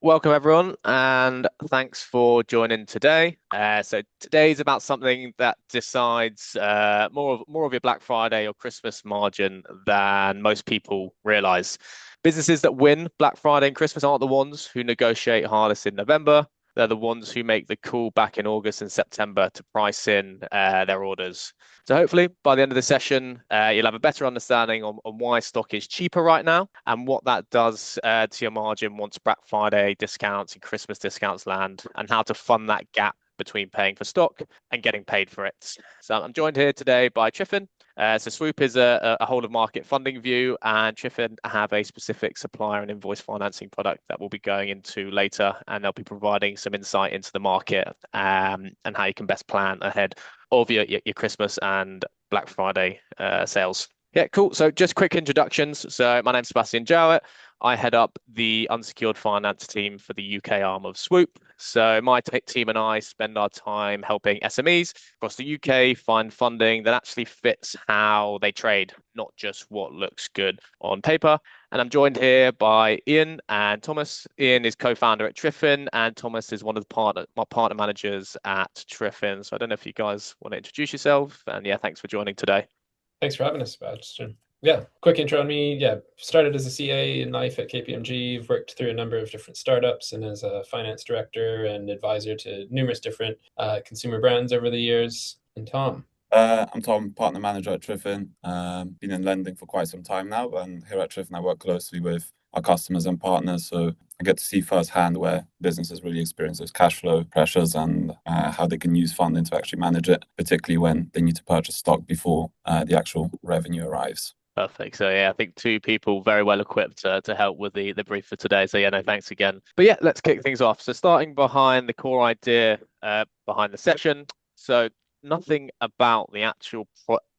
Welcome everyone, and thanks for joining today. So today's about something that decides more of your Black Friday or Christmas margin than most people realize. Businesses that win Black Friday and Christmas aren't the ones who negotiate hardest in November. They're the ones who make the call back in August and September to price in their orders. So hopefully by the end of the session, you'll have a better understanding on why stock is cheaper right now and what that does to your margin once Black Friday discounts and Christmas discounts land, and how to fund that gap between paying for stock and getting paid for it. So I'm joined here today by Triffin. So Swoop is a whole of market funding view, and Triffin have a specific supplier and invoice financing product that we'll be going into later, and they'll be providing some insight into the market and how you can best plan ahead of your Christmas and Black Friday sales. Yeah, cool. So just quick introductions. So my name's Sebastian Jowett. I head up the unsecured finance team for the UK arm of Swoop. So my team and I spend our time helping SMEs across the UK find funding that actually fits how they trade, not just what looks good on paper. And I'm joined here by Ian and Thomas. Ian is co-founder at Triffin, and Thomas is one of my partner managers at Triffin. So I don't know if you guys want to introduce yourself. And yeah, thanks for joining today. Thanks for having us, Sebastian. Yeah, quick intro on me. Yeah, started as a CA in life at KPMG, worked through a number of different startups and as a finance director and advisor to numerous different consumer brands over the years. And Tom. I'm Tom, partner manager at Triffin. Been in lending for quite some time now, and here at Triffin, I work closely with our customers and partners. So I get to see firsthand where businesses really experience those cash flow pressures and how they can use funding to actually manage it, particularly when they need to purchase stock before the actual revenue arrives. Perfect. So yeah, I think two people very well equipped to help with the brief for today. So yeah, no, thanks again. But yeah, let's kick things off. So starting behind the core idea behind the section. So nothing about the actual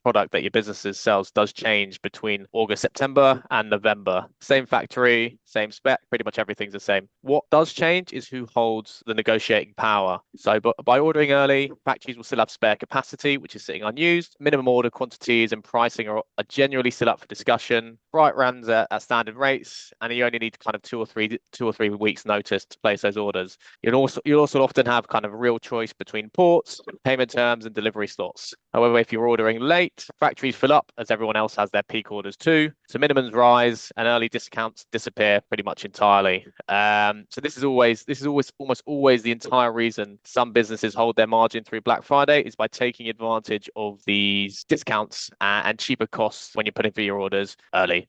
product that your businesses sells does change between August, September, and November. Same factory, same spec, pretty much everything's the same. What does change is who holds the negotiating power. So by ordering early, factories will still have spare capacity, which is sitting unused. Minimum order quantities and pricing are generally still up for discussion. Bright runs at standard rates, and you only need kind of two or three weeks notice to place those orders. You'll also often have kind of real choice between ports, payment terms, and delivery slots. However, if you're ordering late, factories fill up as everyone else has their peak orders too. So minimums rise and early discounts disappear pretty much entirely. So this is almost always the entire reason some businesses hold their margin through Black Friday is by taking advantage of these discounts and cheaper costs when you're putting through your orders early.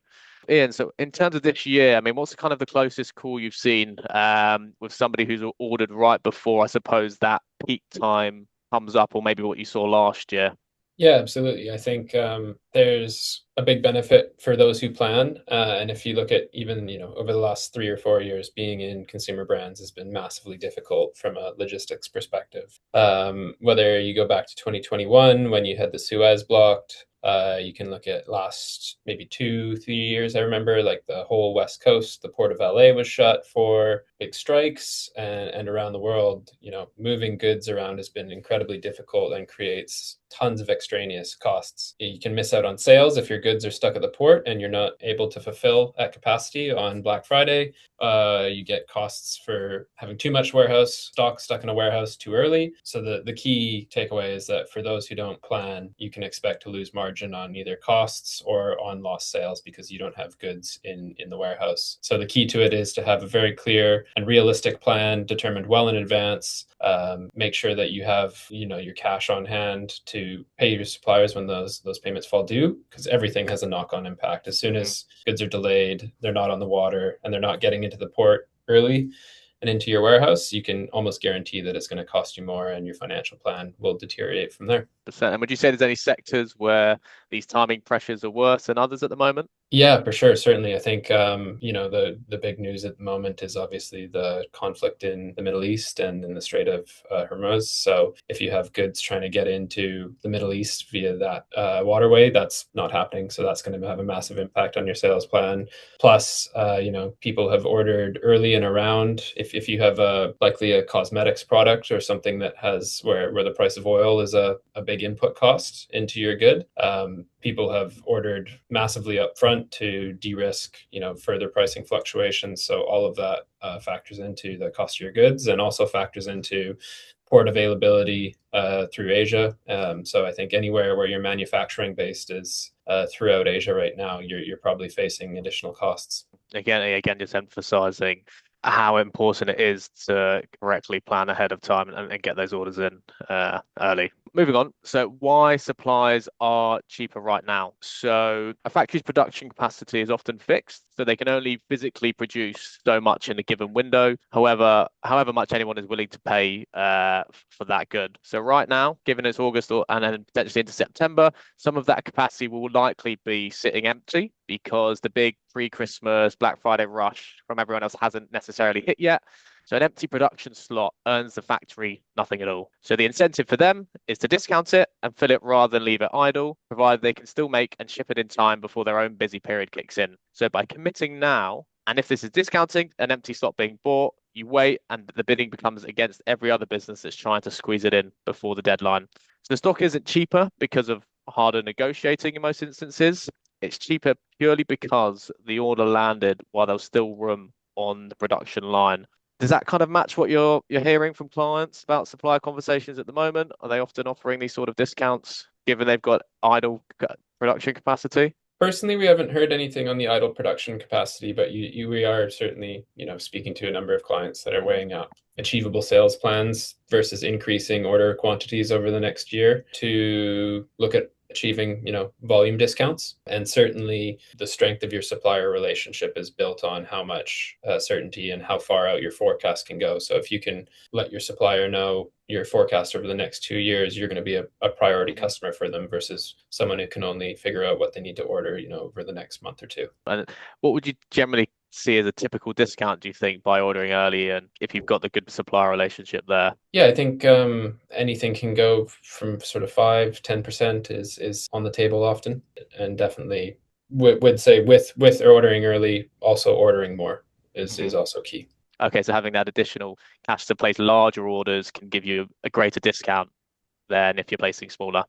Ian, so in terms of this year, I mean, what's kind of the closest call you've seen with somebody who's ordered right before, I suppose, that peak time comes up, or maybe what you saw last year? Yeah, absolutely. I think there's a big benefit for those who plan. And if you look at even, over the last 3 or 4 years, being in consumer brands has been massively difficult from a logistics perspective. Whether you go back to 2021 when you had the Suez blocked, you can look at last maybe 2, 3 years. I remember like the whole West Coast, the port of LA was shut for big strikes, and around the world, moving goods around has been incredibly difficult and creates tons of extraneous costs. You can miss out on sales if your goods are stuck at the port and you're not able to fulfill at capacity on Black Friday. You get costs for having too much warehouse stock stuck in a warehouse too early. So the key takeaway is that for those who don't plan, you can expect to lose margin on either costs or on lost sales because you don't have goods in the warehouse. So the key to it is to have a very clear and realistic plan determined well in advance. Make sure that you have your cash on hand to pay your suppliers when those payments fall due, because everything has a knock-on impact. As soon as goods are delayed, they're not on the water, and they're not getting into the port early and into your warehouse, you can almost guarantee that it's going to cost you more and your financial plan will deteriorate from there. And would you say there's any sectors where these timing pressures are worse than others at the moment? Yeah, for sure. Certainly. I think, the big news at the moment is obviously the conflict in the Middle East and in the Strait of Hormuz. So if you have goods trying to get into the Middle East via that waterway, that's not happening. So that's going to have a massive impact on your sales plan. Plus, people have ordered early and around. If you have likely a cosmetics product or something that has where the price of oil is a big big input cost into your good. People have ordered massively upfront to de-risk, further pricing fluctuations. So all of that factors into the cost of your goods, and also factors into port availability through Asia. So I think anywhere where your manufacturing based is throughout Asia right now, you're probably facing additional costs. Again, just emphasizing how important it is to correctly plan ahead of time and get those orders in early. Moving on. So why supplies are cheaper right now? So a factory's production capacity is often fixed, so they can only physically produce so much in a given window. However much anyone is willing to pay for that good. So right now, given it's August and then potentially into September, some of that capacity will likely be sitting empty because the big pre-Christmas Black Friday rush from everyone else hasn't necessarily hit yet. So an empty production slot earns the factory nothing at all. So the incentive for them is to discount it and fill it rather than leave it idle, provided they can still make and ship it in time before their own busy period kicks in. So by committing now, and if this is discounting, an empty slot being bought, you wait and the bidding becomes against every other business that's trying to squeeze it in before the deadline. So the stock isn't cheaper because of harder negotiating in most instances. It's cheaper purely because the order landed while there was still room on the production line. Does that kind of match what you're hearing from clients about supplier conversations at the moment? Are they often offering these sort of discounts given they've got idle production capacity? Personally, we haven't heard anything on the idle production capacity, but we are certainly, speaking to a number of clients that are weighing up achievable sales plans versus increasing order quantities over the next year to look at achieving, volume discounts. And certainly the strength of your supplier relationship is built on how much certainty and how far out your forecast can go. So if you can let your supplier know your forecast over the next 2 years, you're going to be a priority customer for them versus someone who can only figure out what they need to order, over the next month or two. And what would you generally see as a typical discount, do you think, by ordering early, and if you've got the good supplier relationship there? Yeah, I think anything can go from sort of 5-10% is on the table often, and definitely would say with ordering early, also ordering more is also key. Okay, so having that additional cash to place larger orders can give you a greater discount than if you're placing smaller.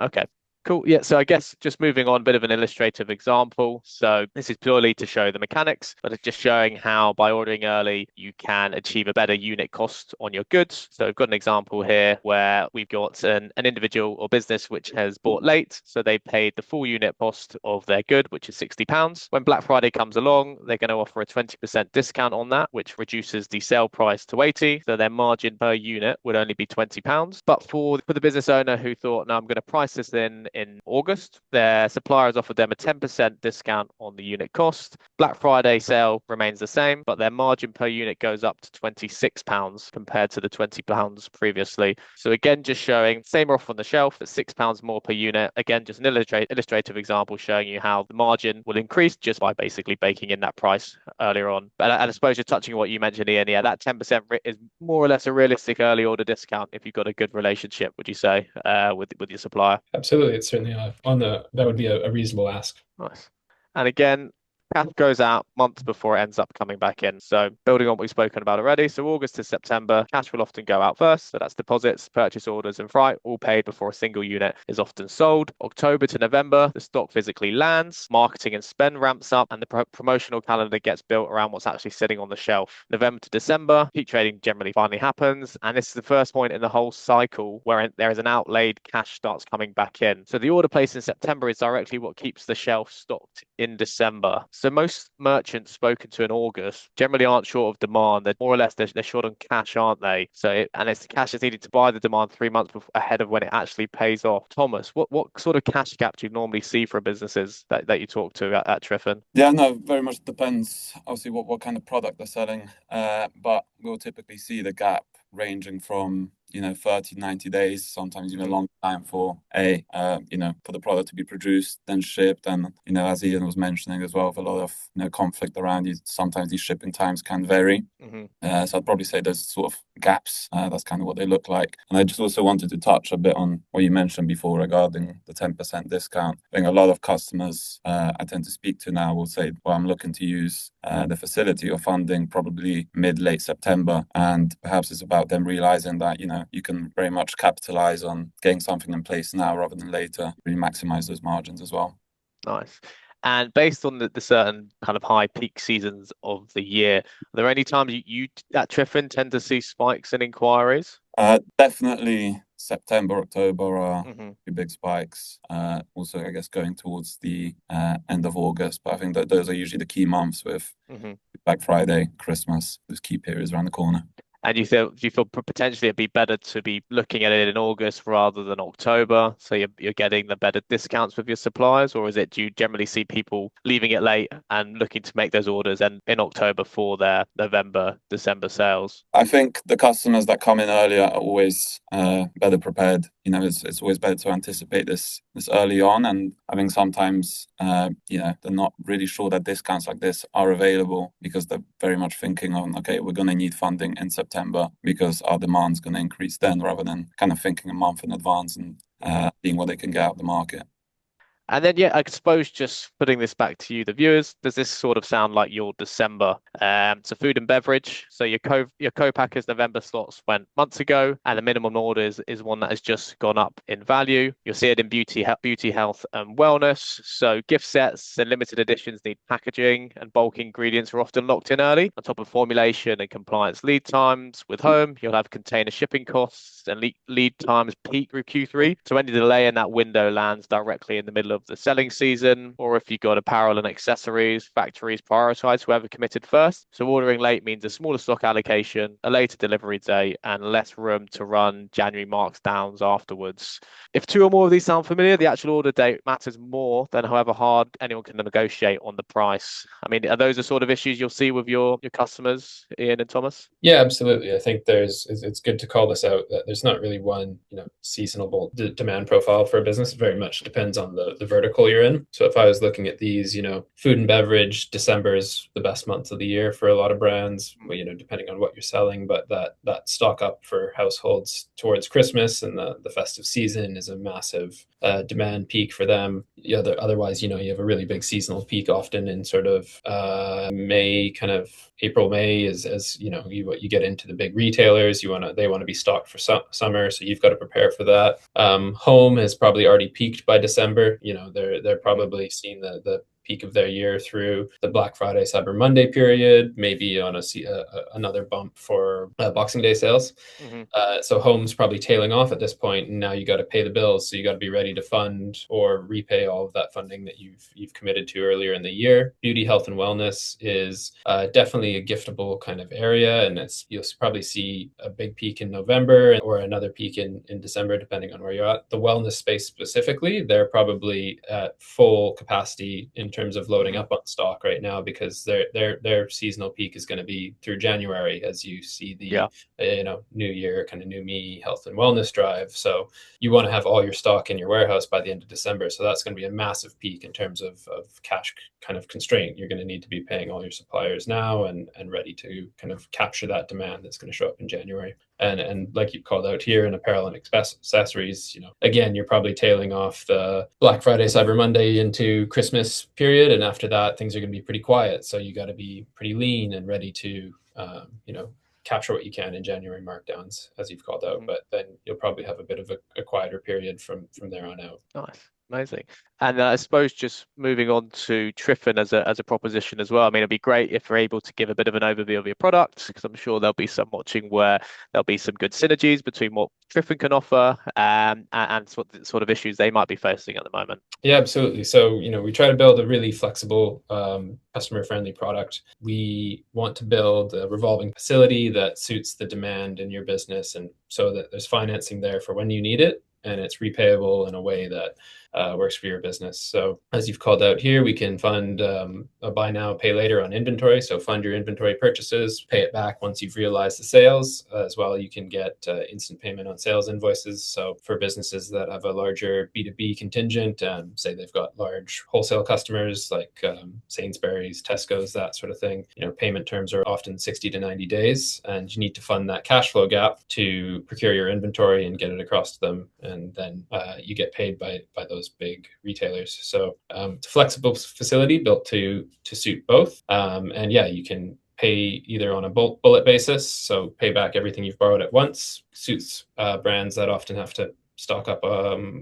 Okay. Cool. Yeah. So I guess just moving on, a bit of an illustrative example. So this is purely to show the mechanics, but it's just showing how by ordering early, you can achieve a better unit cost on your goods. So we've got an example here where we've got an individual or business which has bought late. So they paid the full unit cost of their good, which is £60. When Black Friday comes along, they're going to offer a 20% discount on that, which reduces the sale price to 80. So their margin per unit would only be £20. But for the business owner who thought, no, I'm going to price this in August, their suppliers offered them a 10% discount on the unit cost. Black Friday sale remains the same, but their margin per unit goes up to £26 compared to the £20 previously. So again, just showing same offer on the shelf at £6 more per unit. Again, just an illustrative example showing you how the margin will increase just by basically baking in that price earlier on. And I suppose you're touching on what you mentioned, Ian. Yeah, that 10% is more or less a realistic early order discount if you've got a good relationship, would you say, with your supplier? Absolutely, it's certainly that would be a reasonable ask. Nice. And again, cash goes out months before it ends up coming back in. So building on what we've spoken about already. So August to September, cash will often go out first. So that's deposits, purchase orders, and freight, all paid before a single unit is often sold. October to November, the stock physically lands, marketing and spend ramps up, and the promotional calendar gets built around what's actually sitting on the shelf. November to December, peak trading generally finally happens. And this is the first point in the whole cycle where there is an outlaid cash starts coming back in. So the order placed in September is directly what keeps the shelf stocked in December. So most merchants spoken to in August generally aren't short of demand. They're more or less they're short on cash, aren't they? So it's the cash that's needed to buy the demand 3 months ahead of when it actually pays off. Thomas, what sort of cash gap do you normally see for businesses that you talk to at Triffin? Yeah, no, very much depends. Obviously, what kind of product they're selling, but we'll typically see the gap ranging from 30, 90 days, sometimes even a long time for for the product to be produced, then shipped. And, as Ian was mentioning as well, with a lot of conflict around you, sometimes these shipping times can vary. So I'd probably say there's sort of gaps. That's kind of what they look like. And I just also wanted to touch a bit on what you mentioned before regarding the 10% discount. I think a lot of customers I tend to speak to now will say, well, I'm looking to use the facility or funding probably late September. And perhaps it's about them realizing that, you can very much capitalize on getting something in place now rather than later, really maximize those margins as well. Nice. And based on the certain kind of high peak seasons of the year, are there any times you at Triffin tend to see spikes in inquiries? Definitely September, October are Hmm. big spikes. Also, I guess going towards the end of August, but I think that those are usually the key months with Hmm. Black Friday, Christmas, those key periods around the corner. And do you feel potentially it'd be better to be looking at it in August rather than October, so you're getting the better discounts with your suppliers, or do you generally see people leaving it late and looking to make those orders and in October for their November, December sales? I think the customers that come in earlier are always better prepared. It's always better to anticipate this early on. And I think sometimes, they're not really sure that discounts like this are available because they're very much thinking on, okay, we're going to need funding in September because our demand's going to increase then, rather than kind of thinking a month in advance and seeing what they can get out of the market. And then, yeah, I suppose just putting this back to you, the viewers, does this sort of sound like your December? So food and beverage. So your co-packers November slots went months ago, and the minimum orders is one that has just gone up in value. You'll see it in beauty, health, and wellness. So gift sets and limited editions need packaging, and bulk ingredients are often locked in early. On top of formulation and compliance lead times, with home, you'll have container shipping costs and lead times peak through Q3. So any delay in that window lands directly in the middle of the selling season, or if you've got apparel and accessories, factories prioritize whoever committed first. So ordering late means a smaller stock allocation, a later delivery date, and less room to run January markdowns afterwards. If two or more of these sound familiar, the actual order date matters more than however hard anyone can negotiate on the price. I mean, are those the sort of issues you'll see with your customers, Ian and Thomas? Yeah, absolutely. I think it's good to call this out that there's not really one, seasonable demand profile for a business. It very much depends on the vertical you're in. So if I was looking at these, food and beverage, December is the best month of the year for a lot of brands, depending on what you're selling. But that stock up for households towards Christmas and the festive season is a massive demand peak for them. Otherwise, you have a really big seasonal peak often in sort of May, kind of April, May, as you get into the big retailers. They want to be stocked for summer, so you've got to prepare for that. Home has probably already peaked by December. They're probably seeing the peak of their year through the Black Friday, Cyber Monday period, maybe on another bump for Boxing Day sales. Hmm. So home's probably tailing off at this point, and now you got to pay the bills. So you got to be ready to fund or repay all of that funding that you've committed to earlier in the year. Beauty, health, and wellness is definitely a giftable kind of area, and you'll probably see a big peak in November or another peak in December, depending on where you're at. The wellness space specifically, they're probably at full capacity in terms of loading up on stock right now, because their seasonal peak is going to be through January, as you see the new year, kind of new me health and wellness drive. So you want to have all your stock in your warehouse by the end of December. So that's going to be a massive peak in terms of cash kind of constraint. You're going to need to be paying all your suppliers now and ready to kind of capture that demand that's going to show up in January. And like you called out here in apparel and accessories, again, you're probably tailing off the Black Friday, Cyber Monday into Christmas period. And after that, things are going to be pretty quiet. So you got to be pretty lean and ready to, capture what you can in January markdowns, as you've called out. But then you'll probably have a bit of a quieter period from there on out. Nice. Amazing. And I suppose just moving on to Triffin as a proposition as well. I mean, it'd be great if you're able to give a bit of an overview of your product, because I'm sure there'll be some watching where there'll be some good synergies between what Triffin can offer and sort of issues they might be facing at the moment. Yeah, absolutely. So, we try to build a really flexible, customer-friendly product. We want to build a revolving facility that suits the demand in your business, and so that there's financing there for when you need it, and it's repayable in a way that works for your business. So as you've called out here, we can fund a buy now, pay later on inventory. So fund your inventory purchases, pay it back once you've realized the sales. As well, you can get instant payment on sales invoices. So for businesses that have a larger B2B contingent, say they've got large wholesale customers like Sainsbury's, Tesco's, that sort of thing, payment terms are often 60 to 90 days, and you need to fund that cash flow gap to procure your inventory and get it across to them, and then you get paid by those big retailers. So it's a flexible facility built to suit both, and yeah, you can pay either on a bullet basis, so pay back everything you've borrowed at once. Suits brands that often have to stock up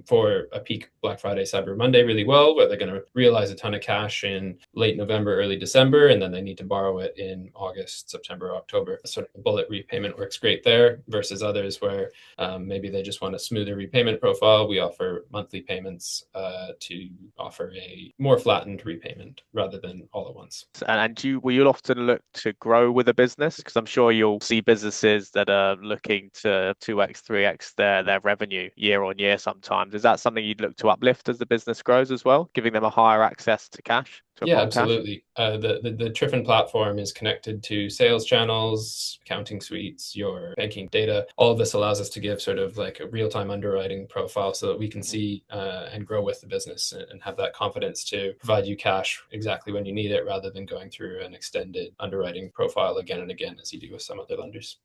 for a peak Black Friday, Cyber Monday really well, where they're going to realize a ton of cash in late November, early December, and then they need to borrow it in August, September, October. Sort of a bullet repayment works great there, versus others where maybe they just want a smoother repayment profile. We offer monthly payments to offer a more flattened repayment rather than all at once. And will you often look to grow with a business? Because I'm sure you'll see businesses that are looking to 2x, 3x their revenue year on year sometimes. Is that something you'd look to uplift as the business grows as well, giving them a higher access to cash? Yeah, absolutely. The Triffin platform is connected to sales channels, accounting suites, your banking data. All of this allows us to give sort of like a real-time underwriting profile so that we can see and grow with the business and have that confidence to provide you cash exactly when you need it, rather than going through an extended underwriting profile again and again as you do with some other lenders.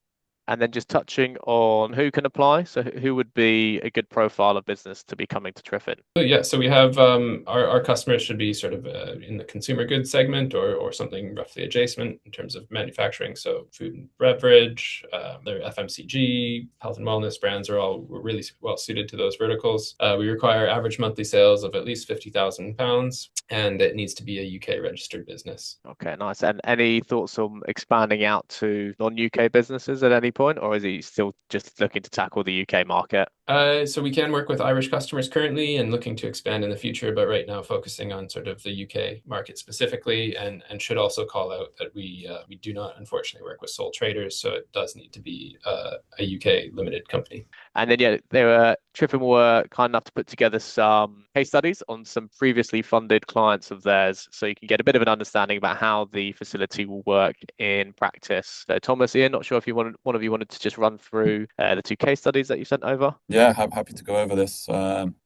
And then just touching on who can apply. So who would be a good profile of business to be coming to Triffin? So we have our customers should be sort of in the consumer goods segment or something roughly adjacent in terms of manufacturing. So food and beverage, their FMCG, health and wellness brands are all really well suited to those verticals. We require average monthly sales of at least £50,000, and it needs to be a UK registered business. Okay, nice. And any thoughts on expanding out to non-UK businesses at any point, or is he still just looking to tackle the UK market? So we can work with Irish customers currently and looking to expand in the future, but right now focusing on sort of the UK market specifically, and should also call out that we do not unfortunately work with sole traders, so it does need to be a UK limited company. And then Triffin were kind enough to put together some case studies on some previously funded clients of theirs, so you can get a bit of an understanding about how the facility will work in practice. So Thomas, Ian, not sure if one of you wanted to just run through the two case studies that you sent over. Yeah, I'm happy to go over this.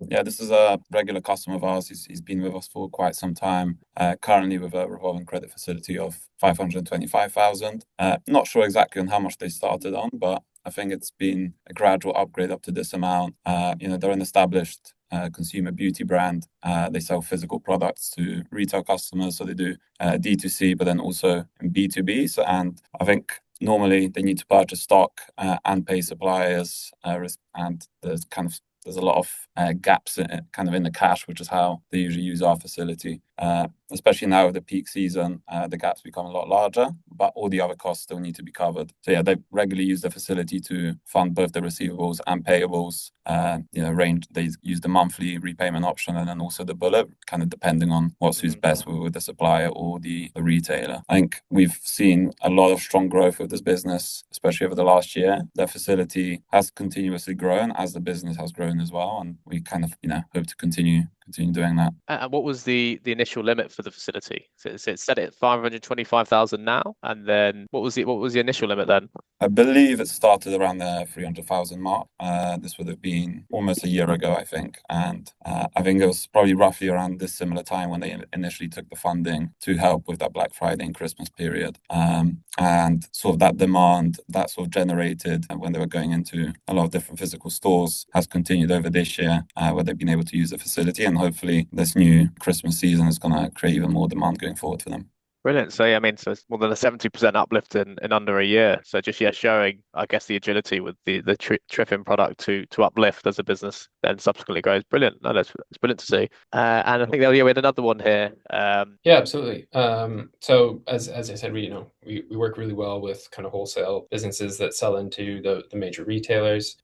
This is a regular customer of ours. He's been with us for quite some time, currently with a revolving credit facility of 525,000. Not sure exactly on how much they started on, but I think it's been a gradual upgrade up to this amount. They're an established consumer beauty brand. They sell physical products to retail customers, so they do D2C, but then also in B2B. And I think normally they need to purchase stock and pay suppliers, and there's a lot of gaps in the cash, which is how they usually use our facility. Especially now with the peak season, the gaps become a lot larger, but all the other costs still need to be covered. So yeah, they regularly use the facility to fund both the receivables and payables. They use the monthly repayment option and then also the bullet, kind of depending on what suits best with the supplier or the retailer. I think we've seen a lot of strong growth with this business, especially over the last year. Their facility has continuously grown as the business has grown as well, and we hope to continue doing that. And what was the initial limit for the facility? So it's set at 525,000 now, and then what was the initial limit then? I believe it started around the 300,000 mark. This would have been almost a year ago, I think, and I think it was probably roughly around this similar time when they initially took the funding to help with that Black Friday and Christmas period. And sort of that demand that sort of generated when they were going into a lot of different physical stores has continued over this year, where they've been able to use the facility, and hopefully this new Christmas season is going to create even more demand going forward for them. Brilliant. So so it's more than a 70% uplift in under a year. So just showing, I guess, the agility with the Triffin product to uplift as a business then subsequently grows. Brilliant. No, that's brilliant to see. And I think we had another one here. Yeah, absolutely. So as I said, we we work really well with kind of wholesale businesses that sell into the major retailers.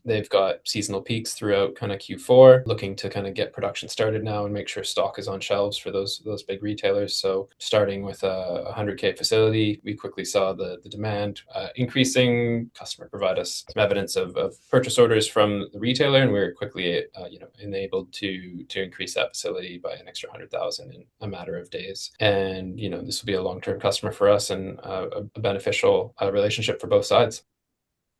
They've got seasonal peaks throughout kind of Q4, looking to kind of get production started now and make sure stock is on shelves for those big retailers. So starting with a 100K facility, we quickly saw the demand increasing. Customer provide us some evidence of purchase orders from the retailer, and we were quickly enabled to increase that facility by an extra 100,000 in a matter of days. And this will be a long-term customer for us and a beneficial relationship for both sides.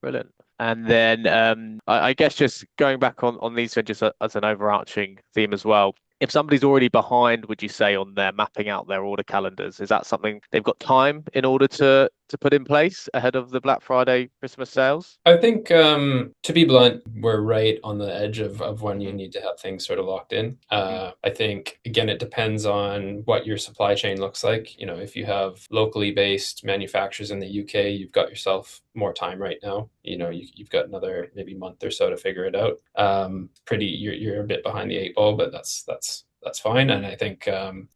Brilliant. And then I guess just going back on these just as an overarching theme as well. If somebody's already behind, would you say, on their mapping out their order calendars, is that something they've got time in order to put in place ahead of the Black Friday Christmas sales? I think, to be blunt, we're right on the edge of when you need to have things sort of locked in. I think, again, it depends on what your supply chain looks like. If you have locally based manufacturers in the UK, you've got yourself more time right now. You've got another maybe month or so to figure it out. You're a bit behind the eight ball, but that's fine. And I think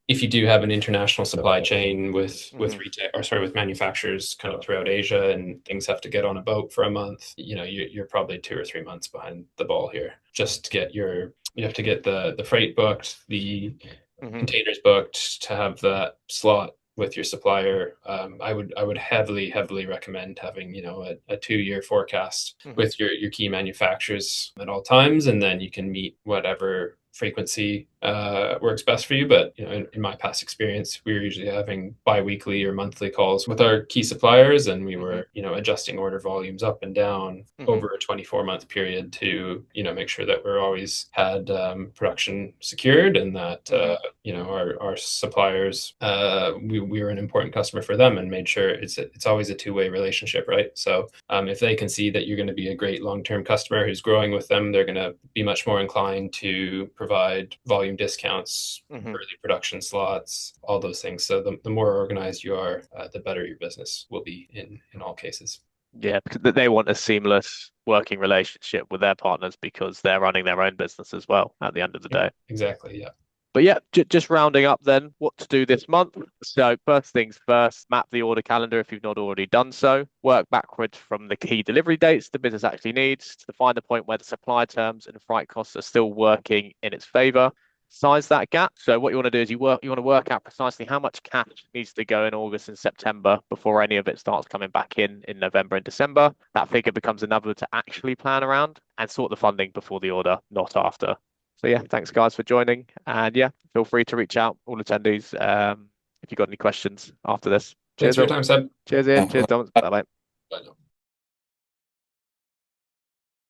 if you do have an international supply chain with manufacturers kind of throughout Asia, and things have to get on a boat for a month, you're probably 2 or 3 months behind the ball here. Just to get you have to get the freight booked, the containers booked, to have that slot with your supplier. I would heavily recommend having a 2-year forecast with your key manufacturers at all times, and then you can meet whatever frequency works best for you. But in my past experience, we were usually having bi-weekly or monthly calls with our key suppliers, and we were adjusting order volumes up and down over a 24-month period to make sure that we're always had production secured, and that our suppliers, we were an important customer for them, and made sure it's always a two-way relationship, right? So if they can see that you're going to be a great long-term customer who's growing with them, they're going to be much more inclined to provide volume discounts, early production slots, all those things. So the more organized you are, the better your business will be in all cases. Yeah, because they want a seamless working relationship with their partners, because they're running their own business as well at the end of the day. Exactly, yeah. But yeah, just rounding up then, what to do this month. So first things first, map the order calendar if you've not already done so. Work backwards from the key delivery dates the business actually needs to find a point where the supply terms and freight costs are still working in its favor. Size that gap. So what you want to do is you want to work out precisely how much cash needs to go in August and September before any of it starts coming back in November and December. That figure becomes another to actually plan around, and sort the funding before the order, not after. So yeah, thanks guys for joining, and yeah, feel free to reach out, all attendees, if you've got any questions after this. Thanks Cheers, for your time, Seb. Cheers, Ian. Cheers, Dom. Bye bye. Bye now.